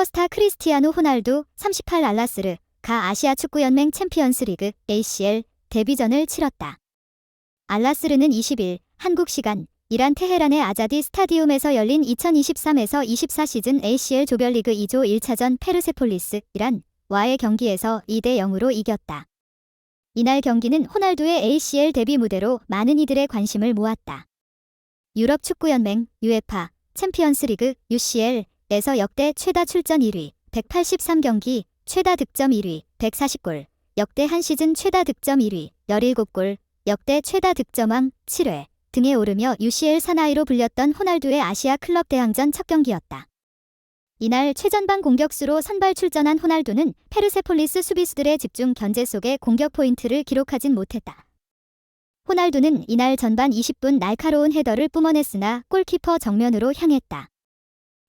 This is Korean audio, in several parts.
슈퍼스타 크리스티아노 호날두 38 알라스르 가 아시아 축구연맹 챔피언스 리그 ACL 데뷔전을 치렀다. 알라스르는 20일 한국 시간 이란 테헤란의 아자디 스타디움에서 열린 2023에서 24 시즌 ACL 조별리그 2조 1차전 페르세폴리스 이란와의 경기에서 2대 0으로 이겼다. 이날 경기는 호날두의 ACL 데뷔 무대로 많은 이들의 관심을 모았다. 유럽 축구연맹 UEFA 챔피언스 리그 UCL에서 역대 최다 출전 1위, 183경기, 최다 득점 1위, 140골, 역대 한 시즌 최다 득점 1위, 17골, 역대 최다 득점왕 7회 등에 오르며 UCL 사나이로 불렸던 호날두의 아시아 클럽 대항전 첫 경기였다. 이날 최전방 공격수로 선발 출전한 호날두는 페르세폴리스 수비수들의 집중 견제 속에 공격 포인트를 기록하진 못했다. 호날두는 이날 전반 20분 날카로운 헤더를 뿜어냈으나 골키퍼 정면으로 향했다.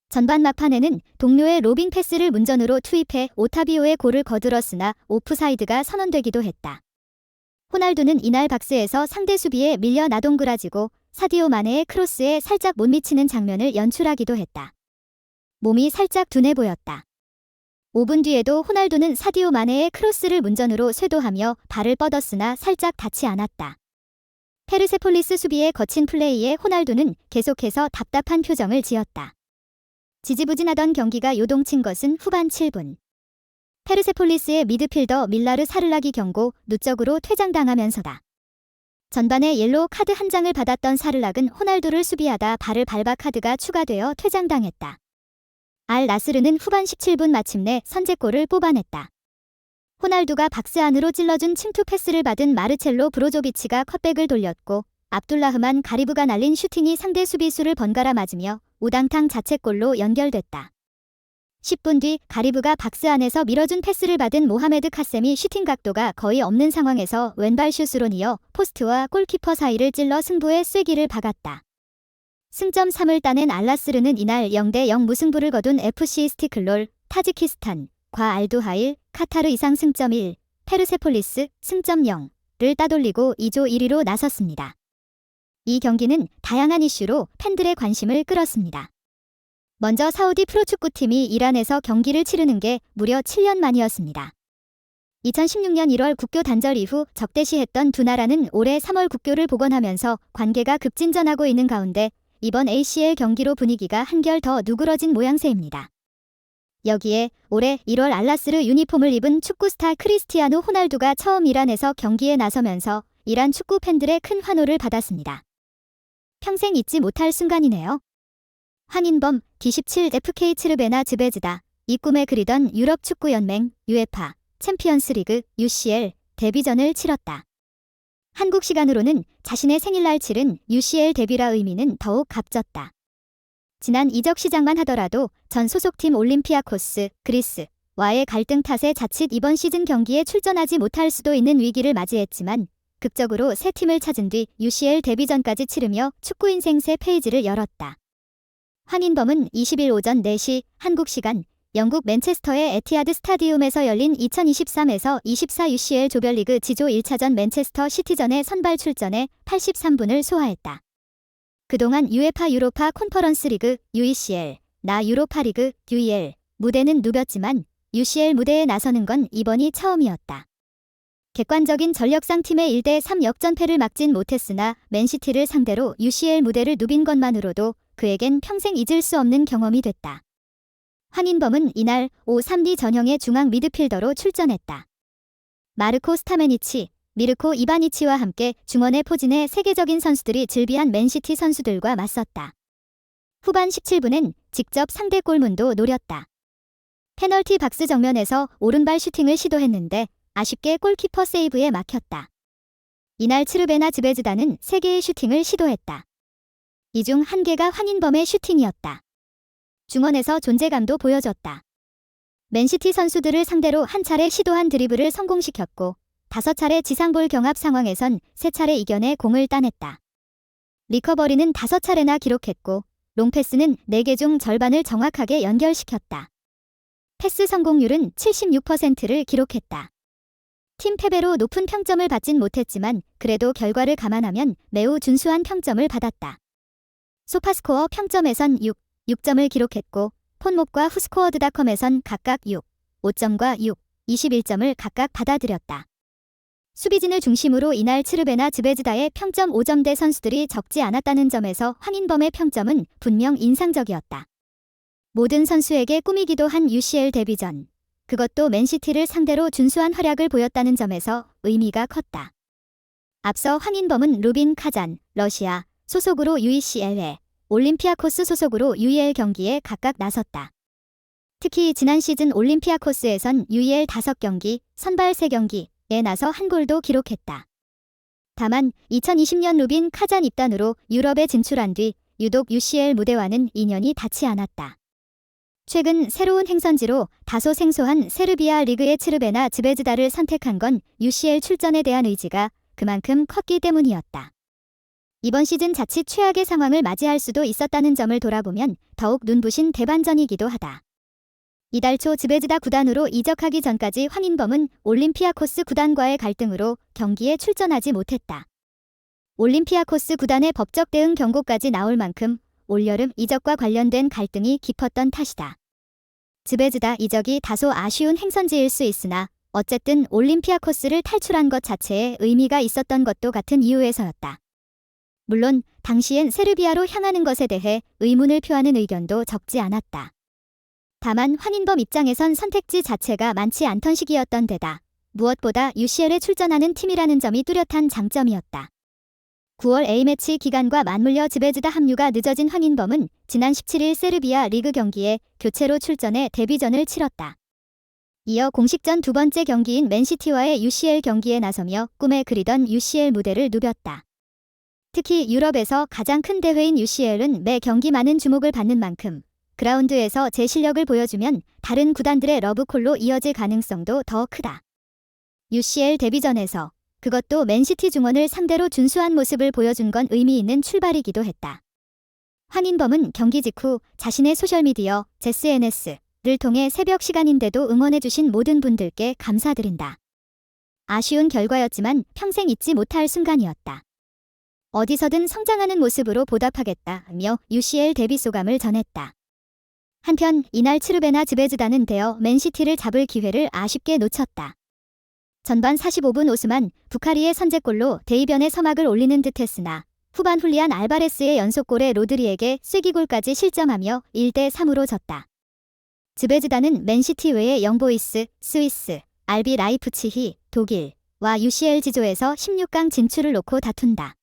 전반 막판에는 동료의 로빙 패스를 문전으로 투입해 오타비오의 골을 거들었으나 오프사이드가 선언되기도 했다. 호날두는 이날 박스에서 상대 수비에 밀려 나동그라지고 사디오 마네의 크로스에 살짝 못 미치는 장면을 연출하기도 했다. 몸이 살짝 둔해 보였다. 5분 뒤에도 호날두는 사디오 마네의 크로스를 문전으로 쇄도하며 발을 뻗었으나 살짝 닿지 않았다. 페르세폴리스 수비의 거친 플레이에 호날두는 계속해서 답답한 표정을 지었다. 지지부진하던 경기가 요동친 것은 후반 7분. 페르세폴리스의 미드필더 밀라르 사르락이 경고 누적으로 퇴장당하면서다. 전반에 옐로우 카드 한 장을 받았던 사르락은 호날두를 수비하다 발을 밟아 카드가 추가되어 퇴장당했다. 알 나스르는 후반 17분 마침내 선제골을 뽑아냈다. 호날두가 박스 안으로 찔러준 침투 패스를 받은 마르첼로 브로조비치가 컷백을 돌렸고 압둘라흐만 가리브가 날린 슈팅이 상대 수비수를 번갈아 맞으며 우당탕 자책골로 연결됐다. 10분 뒤 가리브가 박스 안에서 밀어준 패스를 받은 모하메드 카셈이 슈팅 각도가 거의 없는 상황에서 왼발 슛으로 이어 포스트와 골키퍼 사이를 찔러 승부의 쐐기를 박았다. 승점 3을 따낸 알라스르는 이날 0대 0 무승부를 거둔 FC 이스티클롤, 타지키스탄과 알두하일, 카타르 이상 승점 1, 페르세폴리스 승점 0를 따돌리고 2조 1위로 나섰습니다. 이 경기는 다양한 이슈로 팬들의 관심을 끌었습니다. 먼저 사우디 프로축구팀이 이란에서 경기를 치르는 게 무려 7년 만이었습니다. 2016년 1월 국교 단절 이후 적대시했던 두 나라는 올해 3월 국교를 복원하면서 관계가 급진전하고 있는 가운데 이번 ACL 경기로 분위기가 한결 더 누그러진 모양새입니다. 여기에 올해 1월 알라스르 유니폼을 입은 축구 스타 크리스티아노 호날두가 처음 이란에서 경기에 나서면서 이란 축구 팬들의 큰 환호를 받았습니다. 평생 잊지 못할 순간이네요. 황인범, D17 FK 츠르베나 즈베즈다. 이 꿈에 그리던 유럽 축구연맹 UEFA 챔피언스 리그 UCL 데뷔전을 치렀다. 한국 시간으로는 자신의 생일날 치른 UCL 데뷔라 의미는 더욱 값졌다. 지난 이적 시장만 하더라도 전 소속팀 올림피아코스 그리스와의 갈등 탓에 자칫 이번 시즌 경기에 출전하지 못할 수도 있는 위기를 맞이했지만 극적으로 새 팀을 찾은 뒤 UCL 데뷔전까지 치르며 축구 인생 새 페이지를 열었다. 황인범은 20일 오전 4시 한국 시간 영국 맨체스터의 에티하드 스타디움에서 열린 2023에서 24 UCL 조별리그 지조 1차전 맨체스터 시티전에 선발 출전해 83분을 소화했다. 그동안 UEFA 유로파 컨퍼런스 리그 UECL, 나 유로파 리그 UEL 무대는 누볐지만 UCL 무대에 나서는 건 이번이 처음이었다. 객관적인 전력상 팀의 1대3 역전패를 막진 못했으나 맨시티를 상대로 UCL 무대를 누빈 것만으로도 그에겐 평생 잊을 수 없는 경험이 됐다. 황인범은 이날 5-3-2 전형의 중앙 미드필더로 출전했다. 마르코 스타메니치, 미르코 이바니치와 함께 중원의 포진에 세계적인 선수들이 즐비한 맨시티 선수들과 맞섰다. 후반 17분엔 직접 상대 골문도 노렸다. 페널티 박스 정면에서 오른발 슈팅을 시도했는데 아쉽게 골키퍼 세이브에 막혔다. 이날 츠르베나 즈베즈다는 3개의 슈팅을 시도했다. 이 중 1개가 황인범의 슈팅이었다. 중원에서 존재감도 보여줬다. 맨시티 선수들을 상대로 한 차례 시도한 드리블을 성공시켰고 5차례 지상볼 경합 상황에선 3차례 이겨내 공을 따냈다. 리커버리는 5차례나 기록했고 롱패스는 4개 중 절반을 정확하게 연결시켰다. 패스 성공률은 76%를 기록했다. 팀 패배로 높은 평점을 받진 못했지만 그래도 결과를 감안하면 매우 준수한 평점을 받았다. 소파스코어 평점에선 6점을 기록했고 폰목과 후스코어드닷컴에선 각각 6, 5점과 6, 21점을 각각 받아들였다. 수비진을 중심으로 이날 츠르베나 즈베즈다의 평점 5점대 선수들이 적지 않았다는 점에서 황인범의 평점은 분명 인상적이었다. 모든 선수에게 꿈이기도 한 UCL 데뷔전. 그것도 맨시티를 상대로 준수한 활약을 보였다는 점에서 의미가 컸다. 앞서 황인범은 루빈 카잔, 러시아 소속으로 UECL에, 올림피아코스 소속으로 UEL 경기에 각각 나섰다. 특히 지난 시즌 올림피아코스에선 UEL 5경기, 선발 3경기에 나서 한 골도 기록했다. 다만 2020년 루빈 카잔 입단으로 유럽에 진출한 뒤 유독 UCL 무대와는 인연이 닿지 않았다. 최근 새로운 행선지로 다소 생소한 세르비아 리그의 츠르베나 즈베즈다를 선택한 건 UCL 출전에 대한 의지가 그만큼 컸기 때문이었다. 이번 시즌 자칫 최악의 상황을 맞이할 수도 있었다는 점을 돌아보면 더욱 눈부신 대반전이기도 하다. 이달 초 즈베즈다 구단으로 이적하기 전까지 황인범은 올림피아코스 구단과의 갈등으로 경기에 출전하지 못했다. 올림피아코스 구단의 법적 대응 경고까지 나올 만큼 올여름 이적과 관련된 갈등이 깊었던 탓이다. 즈베즈다 이적이 다소 아쉬운 행선지일 수 있으나 어쨌든 올림피아코스를 탈출한 것 자체에 의미가 있었던 것도 같은 이유에서였다. 물론 당시엔 세르비아로 향하는 것에 대해 의문을 표하는 의견도 적지 않았다. 다만 황인범 입장에선 선택지 자체가 많지 않던 시기였던 데다 무엇보다 UCL에 출전하는 팀이라는 점이 뚜렷한 장점이었다. 9월 A매치 기간과 맞물려 즈베즈다 합류가 늦어진 황인범은 지난 17일 세르비아 리그 경기에 교체로 출전해 데뷔전을 치렀다. 이어 공식전 두 번째 경기인 맨시티와의 UCL 경기에 나서며 꿈에 그리던 UCL 무대를 누볐다. 특히 유럽에서 가장 큰 대회인 UCL은 매 경기 많은 주목을 받는 만큼 그라운드에서 제 실력을 보여주면 다른 구단들의 러브콜로 이어질 가능성도 더 크다. UCL 데뷔전에서 그것도 맨시티 중원을 상대로 준수한 모습을 보여준 건 의미 있는 출발이기도 했다. 황인범은 경기 직후 자신의 소셜미디어 SNS를 통해 새벽 시간인데도 응원해주신 모든 분들께 감사드린다. 아쉬운 결과였지만 평생 잊지 못할 순간이었다. 어디서든 성장하는 모습으로 보답하겠다며 UCL 데뷔 소감을 전했다. 한편 이날 츠르베나 즈베즈다는 대여 맨시티를 잡을 기회를 아쉽게 놓쳤다. 전반 45분 오스만 부카리의 선제골로 대이변의 서막을 올리는 듯했으나 후반 훌리안 알바레스의 연속골에 로드리에게 쐐기골까지 실점하며 1대3으로 졌다. 즈베즈다는 맨시티 외에 영보이스, 스위스, RB 라이프치히, 독일과 UCL 지조에서 16강 진출을 놓고 다툰다.